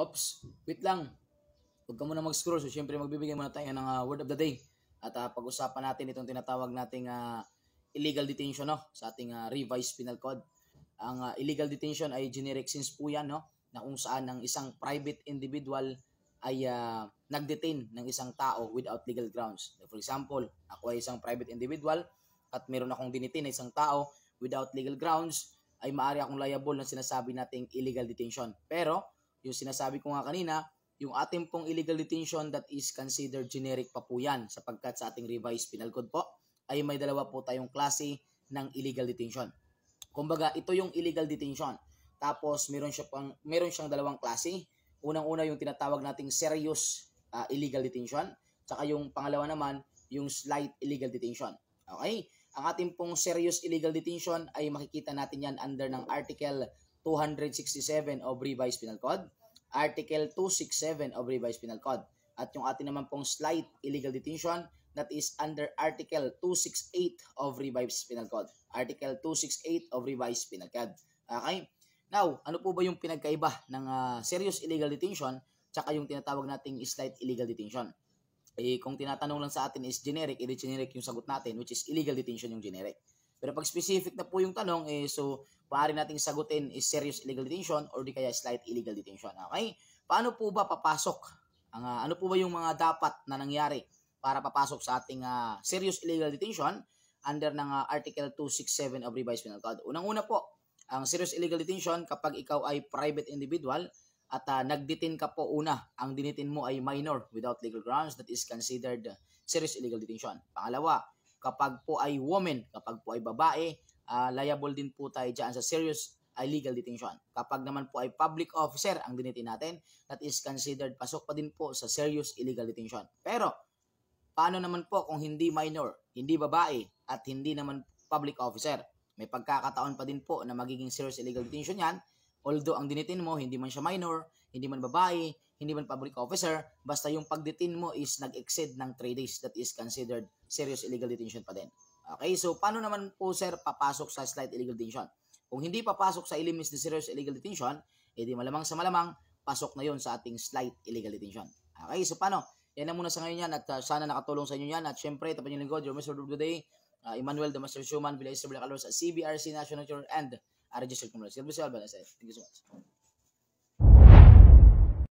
Ops, wait lang. Huwag ka muna mag-scroll. So, syempre, magbibigay muna tayo ng word of the day. At pag-usapan natin itong tinatawag nating illegal detention, no? Sa ating revised penal code. Ang illegal detention ay generic sense po yan, no? Na kung saan ang isang private individual ay nag-detain ng isang tao without legal grounds. For example, ako ay isang private individual at meron akong dinitin na isang tao without legal grounds, ay maaari akong liable ng sinasabi nating illegal detention. Pero, yung sinasabi ko nga kanina, yung ating pong illegal detention that is considered generic pa po yan sapagkat sa ating revised penal code po ay may dalawa po tayong klase ng illegal detention. Kumbaga, ito yung illegal detention. Tapos meron siyang dalawang klase. Unang-una yung tinatawag nating serious illegal detention, saka yung pangalawa naman yung slight illegal detention. Okay? Ang ating pong serious illegal detention ay makikita natin yan under ng Article 267 of Revised Penal Code, Article 267 of Revised Penal Code. At yung ating naman pong slight illegal detention, that is under Article 268 of Revised Penal Code. Article 268 of Revised Penal Code. Okay? Now, ano po ba yung pinagkaiba ng serious illegal detention tsaka yung tinatawag nating slight illegal detention? Kung tinatanong lang sa atin is generic, generic yung sagot natin, which is illegal detention yung generic. Pero pag specific na po yung tanong, so maaari nating sagutin is serious illegal detention or di kaya slight illegal detention. Okay? Paano po ba papasok? Ano po ba yung mga dapat na nangyari para papasok sa ating serious illegal detention under ng Article 267 of Revised Penal Code? Unang-una po, ang serious illegal detention kapag ikaw ay private individual at nag-detain ka po una, ang dinitin mo ay minor without legal grounds, that is considered serious illegal detention. Pangalawa, kapag po ay woman, kapag po ay babae, liable din po tayo dyan sa serious illegal detention. Kapag naman po ay public officer ang dinitin natin, that is considered pasok pa din po sa serious illegal detention. Pero, paano naman po kung hindi minor, hindi babae, at hindi naman public officer? May pagkakataon pa din po na magiging serious illegal detention yan, although ang dinitin mo, hindi man siya minor, hindi man babae, hindi man public officer, basta yung pagdetain mo is nag-exceed ng 3 days, that is considered serious illegal detention pa din. Okay, so paano naman po sir papasok sa slight illegal detention? Kung hindi papasok sa ilimis ni serious illegal detention, edi malamang sa malamang, pasok na yon sa ating slight illegal detention. Okay, so paano? Yan lang muna sa ngayon yan at sana nakatulong sa inyo yan. At syempre, ito pa yung lingkod, your Mr. of the Day, Emmanuel the Master Schumann, Villa Isabel Calors at CBRC National Tour and registered criminal. Thank you so much.